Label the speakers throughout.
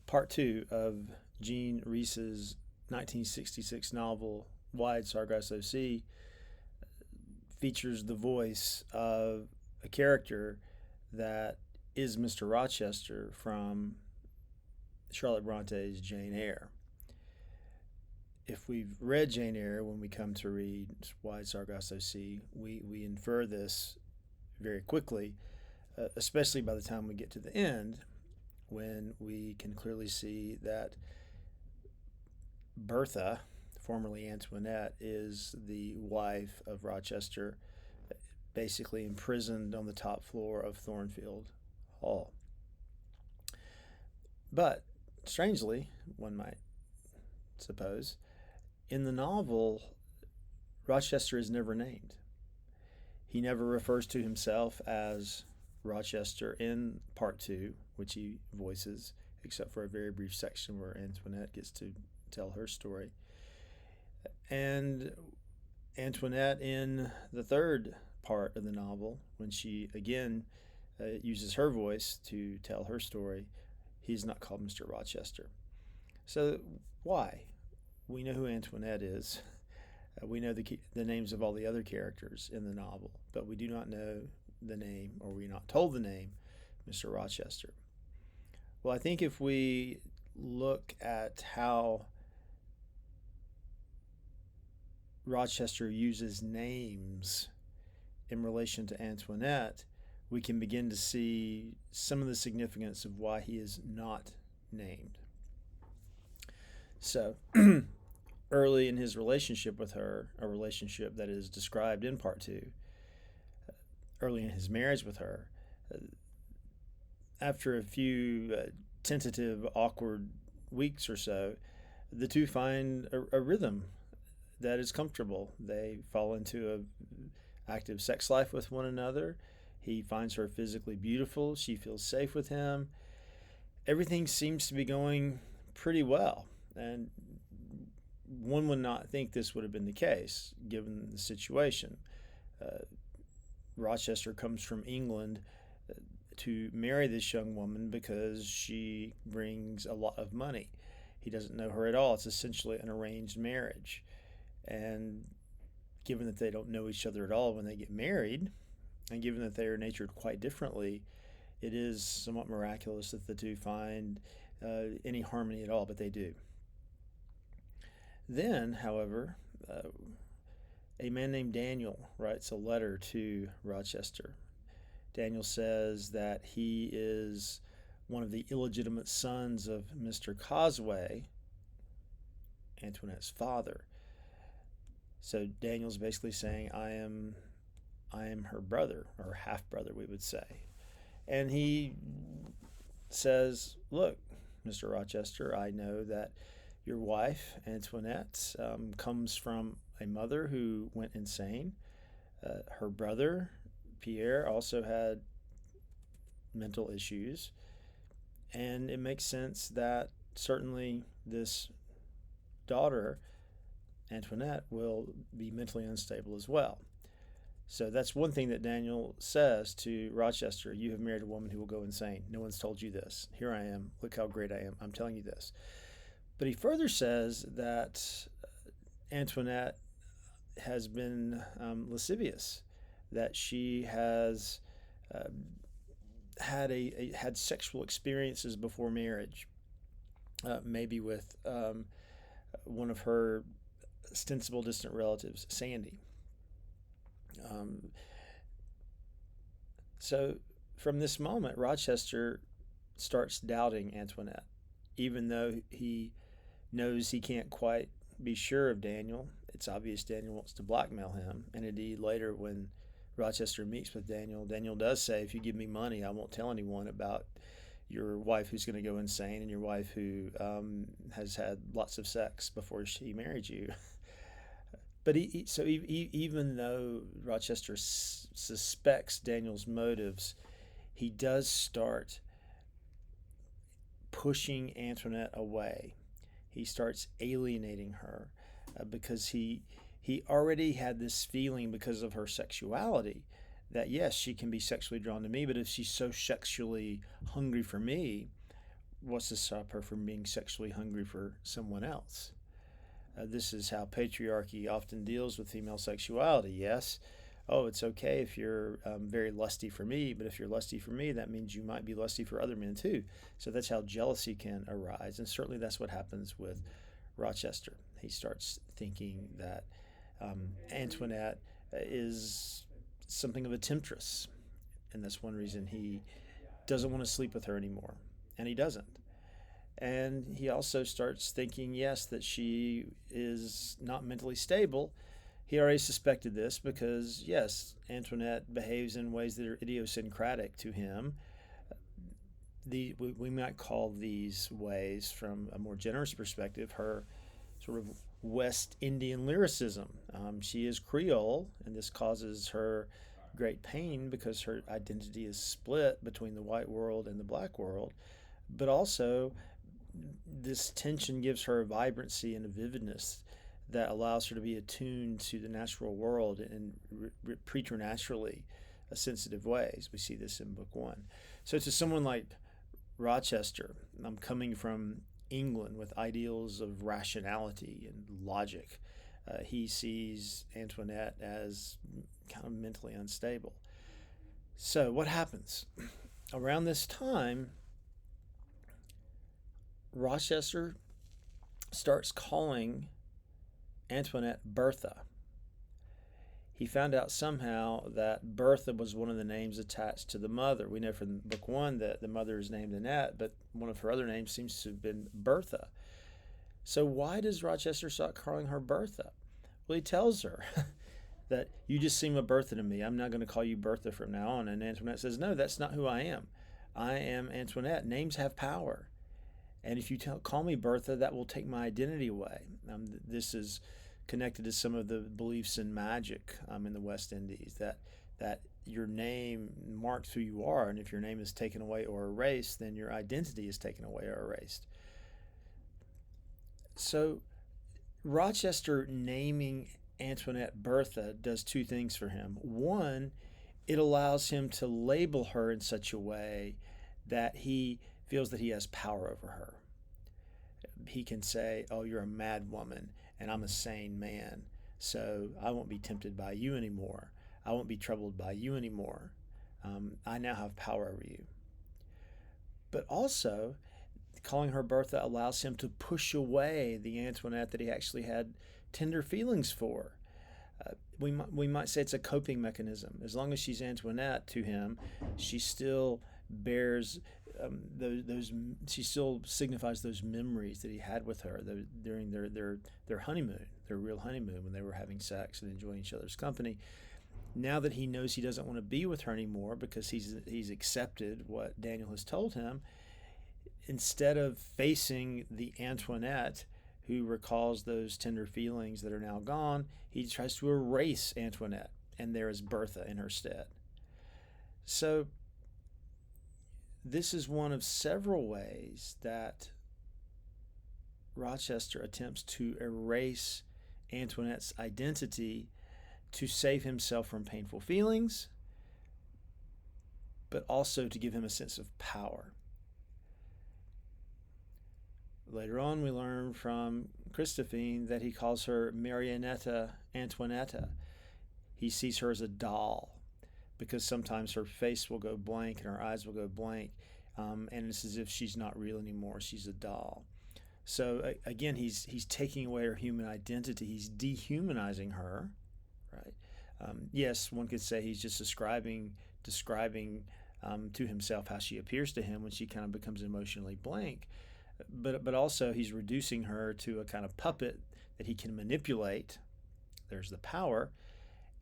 Speaker 1: Part two of Jean Rhys's 1966 novel Wide Sargasso Sea features the voice of a character that is Mr. Rochester from Charlotte Bronte's Jane Eyre. If we've read Jane Eyre, when we come to read Wide Sargasso Sea, we infer this very quickly, especially by the time we get to the end, when we can clearly see that Bertha, formerly Antoinette, is the wife of Rochester, basically imprisoned on the top floor of Thornfield Hall. But, strangely, one might suppose, in the novel, Rochester is never named. He never refers to himself as Rochester in part two, which he voices, except for a very brief section where Antoinette gets to tell her story. And Antoinette in the third part of the novel, when she again uses her voice to tell her story, he's not called Mr. Rochester. So why? We know who Antoinette is. We know the names of all the other characters in the novel, but we do not know the name, or we're not told the name, Mr. Rochester. Well, I think if we look at how Rochester uses names in relation to Antoinette, we can begin to see some of the significance of why he is not named. So, early in his relationship with her, a relationship that is described in part two, early in his marriage with her, after a few tentative, awkward weeks or so, the two find a rhythm that is comfortable. They fall into an active sex life with one another. He finds her physically beautiful. She feels safe with him. Everything seems to be going pretty well. And one would not think this would have been the case, given the situation. Rochester comes from England to marry this young woman because she brings a lot of money. He doesn't know her at all. It's essentially an arranged marriage. And given that they don't know each other at all when they get married, and given that they are natured quite differently, it is somewhat miraculous that the two find any harmony at all, but they do. Then, however, a man named Daniel writes a letter to Rochester. Daniel says that he is one of the illegitimate sons of Mr. Causeway, Antoinette's father. So Daniel's basically saying, I am her brother, or half brother, we would say. And he says, look, Mr. Rochester, I know that your wife, Antoinette, comes from a mother who went insane. Her brother, Pierre, also had mental issues. And it makes sense that certainly this daughter, Antoinette, will be mentally unstable as well. So that's one thing that Daniel says to Rochester. You have married a woman who will go insane. No one's told you this. Here I am. Look how great I am. I'm telling you this. But he further says that Antoinette has been lascivious, that she has had sexual experiences before marriage, maybe with one of her ostensible distant relatives, Sandy. So from this moment, Rochester starts doubting Antoinette, even though he knows he can't quite be sure of Daniel. It's obvious Daniel wants to blackmail him. And indeed, later when Rochester meets with Daniel, Daniel does say, if you give me money, I won't tell anyone about your wife who's going to go insane and your wife who has had lots of sex before she married you. But even though Rochester suspects Daniel's motives, he does start pushing Antoinette away. He starts alienating her because he already had this feeling because of her sexuality that, yes, she can be sexually drawn to me, but if she's so sexually hungry for me, what's to stop her from being sexually hungry for someone else? This is how patriarchy often deals with female sexuality. Yes, oh, it's okay if you're very lusty for me, but if you're lusty for me, that means you might be lusty for other men too. So that's how jealousy can arise. And certainly that's what happens with Rochester. He starts thinking that Antoinette is something of a temptress. And that's one reason he doesn't want to sleep with her anymore. And he doesn't. And he also starts thinking, yes, that she is not mentally stable. He already suspected this because, yes, Antoinette behaves in ways that are idiosyncratic to him. We might call these ways, from a more generous perspective, her sort of West Indian lyricism. She is Creole, and this causes her great pain because her identity is split between the white world and the black world. But also, this tension gives her a vibrancy and a vividness that allows her to be attuned to the natural world in preternaturally sensitive ways. We see this in book one. So to someone like Rochester, I'm coming from England with ideals of rationality and logic. He sees Antoinette as kind of mentally unstable. So what happens? Around this time, Rochester starts calling Antoinette Bertha. He found out somehow that Bertha was one of the names attached to the mother. We know from book one that the mother is named Annette, but one of her other names seems to have been Bertha. So why does Rochester start calling her Bertha? Well, he tells her that you just seem a Bertha to me. I'm not going to call you Bertha from now on. And Antoinette says, no, that's not who I am. I am Antoinette. Names have power. And if you call me Bertha, that will take my identity away. This is connected to some of the beliefs in magic in the West Indies, that your name marks who you are, and if your name is taken away or erased, then your identity is taken away or erased. So Rochester naming Antoinette Bertha does two things for him. One, it allows him to label her in such a way that he feels that he has power over her. He can say, oh, you're a mad woman and I'm a sane man, so I won't be tempted by you anymore. I won't be troubled by you anymore. I now have power over you. But also, calling her Bertha allows him to push away the Antoinette that he actually had tender feelings for. We might say it's a coping mechanism. As long as she's Antoinette to him, she still bears she still signifies those memories that he had with her during their honeymoon, their real honeymoon, when they were having sex and enjoying each other's company. Now that he knows he doesn't want to be with her anymore because he's accepted what Daniel has told him, instead of facing the Antoinette who recalls those tender feelings that are now gone, he tries to erase Antoinette, and there is Bertha in her stead. So this is one of several ways that Rochester attempts to erase Antoinette's identity to save himself from painful feelings, but also to give him a sense of power. Later on, we learn from Christophine that he calls her Marianetta Antoinetta. He sees her as a doll because sometimes her face will go blank and her eyes will go blank, and it's as if she's not real anymore. She's a doll. So again, he's taking away her human identity. He's dehumanizing her, right? Yes, one could say he's just describing to himself how she appears to him when she kind of becomes emotionally blank. But also he's reducing her to a kind of puppet that he can manipulate. There's the power.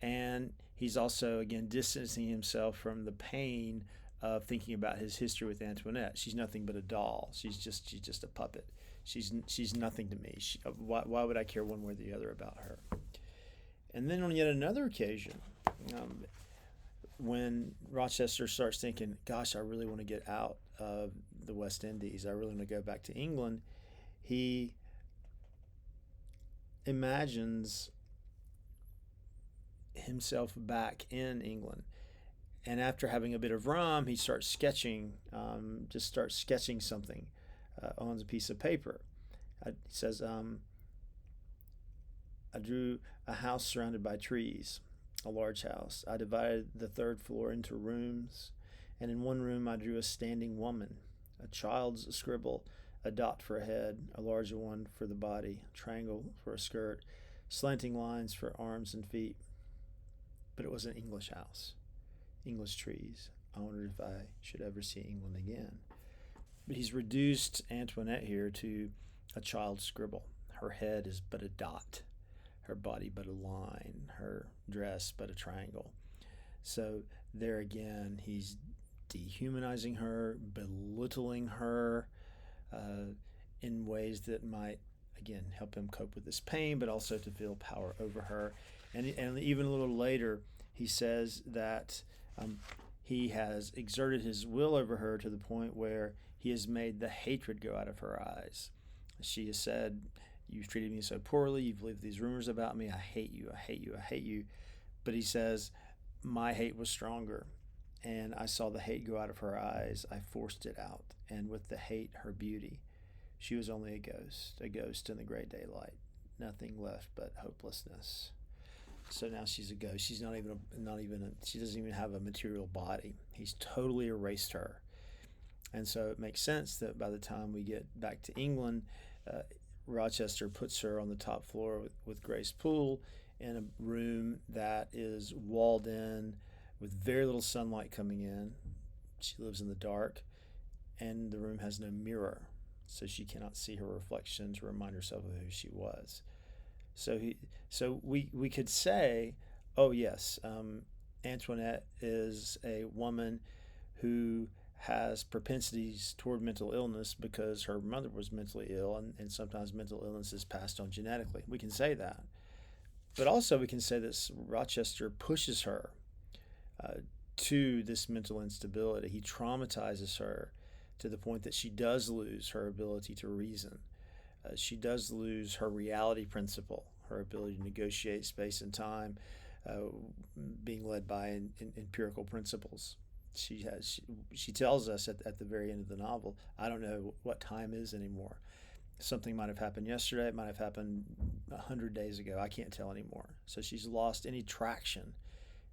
Speaker 1: And he's also, again, distancing himself from the pain of thinking about his history with Antoinette. She's nothing but a doll. She's just a puppet. She's nothing to me. Why would I care one way or the other about her? And then on yet another occasion, when Rochester starts thinking, gosh, I really want to get out of the West Indies, I really want to go back to England, he imagines himself back in England. And after having a bit of rum, he starts sketching, something on a piece of paper. He says, I drew a house surrounded by trees, a large house. I divided the third floor into rooms, and in one room I drew a standing woman, a child's scribble, a dot for a head, a larger one for the body, a triangle for a skirt, slanting lines for arms and feet. But it was an English house, English trees. I wondered if I should ever see England again. But he's reduced Antoinette here to a child's scribble. Her head is but a dot, her body but a line, her dress but a triangle. So there again, he's dehumanizing her, belittling her in ways that might, again, help him cope with this pain, but also to feel power over her. And even a little later, he says that he has exerted his will over her to the point where he has made the hatred go out of her eyes. She has said, "You've treated me so poorly. You've believed these rumors about me. I hate you. I hate you. I hate you." But he says, "My hate was stronger, and I saw the hate go out of her eyes. I forced it out, and with the hate, her beauty. She was only a ghost in the gray daylight. Nothing left but hopelessness." So now she's a ghost. She's she doesn't even have a material body. He's totally erased her. And so it makes sense that by the time we get back to England, Rochester puts her on the top floor with Grace Poole in a room that is walled in with very little sunlight coming in. She lives in the dark, and the room has no mirror, so she cannot see her reflection to remind herself of who she was. So we could say, oh yes, Antoinette is a woman who has propensities toward mental illness because her mother was mentally ill, and sometimes mental illness is passed on genetically. We can say that. But also we can say that Rochester pushes her to this mental instability. He traumatizes her to the point that she does lose her ability to reason. She does lose her reality principle, her ability to negotiate space and time, being led by empirical principles. She tells us at the very end of the novel, I don't know what time is anymore. Something might have happened yesterday. It might have happened 100 days ago. I can't tell anymore. So she's lost any traction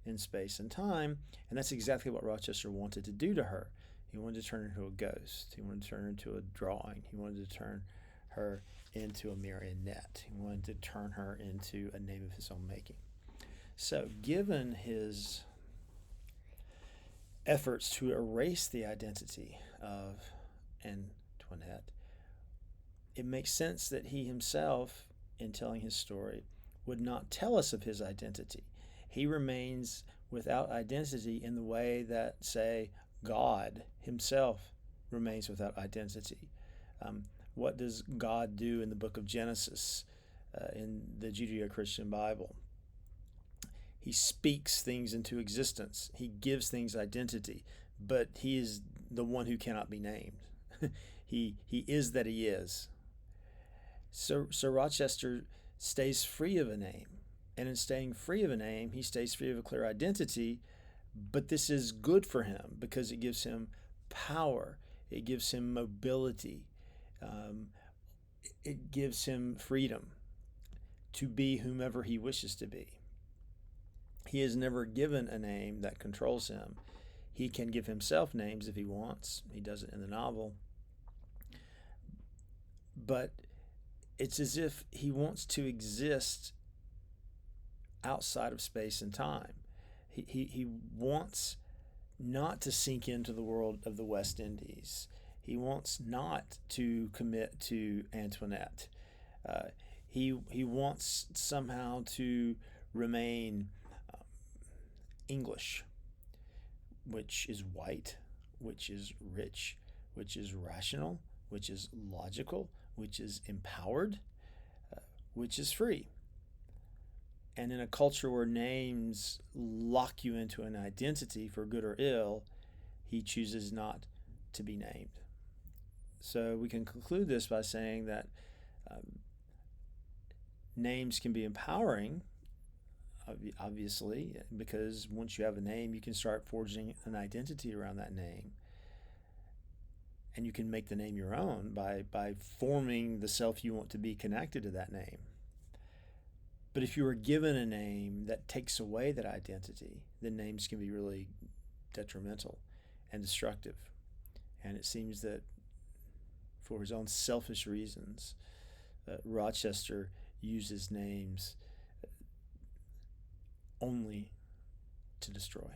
Speaker 1: in space and time, and that's exactly what Rochester wanted to do to her. He wanted to turn her into a ghost. He wanted to turn her into a drawing. He wanted to turn her into a marionette. He wanted to turn her into a name of his own making. So given his efforts to erase the identity of Antoinette, it makes sense that he himself, in telling his story, would not tell us of his identity. He remains without identity in the way that, say, God himself remains without identity. What does God do in the book of Genesis in the Judeo-Christian Bible? He speaks things into existence. He gives things identity, but he is the one who cannot be named. He is that he is. So Rochester stays free of a name, and in staying free of a name, he stays free of a clear identity, but this is good for him because it gives him power. It gives him mobility. It gives him freedom to be whomever he wishes to be. He is never given a name that controls him. He can give himself names if he wants. He does it in the novel. But it's as if he wants to exist outside of space and time. He wants not to sink into the world of the West Indies. He wants not to commit to Antoinette. He wants somehow to remain English, which is white, which is rich, which is rational, which is logical, which is empowered, which is free. And in a culture where names lock you into an identity for good or ill, he chooses not to be named. So we can conclude this by saying that names can be empowering, obviously, because once you have a name, you can start forging an identity around that name. and you can make the name your own by forming the self you want to be connected to that name. But if you are given a name that takes away that identity, then names can be really detrimental and destructive. And it seems that for his own selfish reasons, Rochester uses names only to destroy.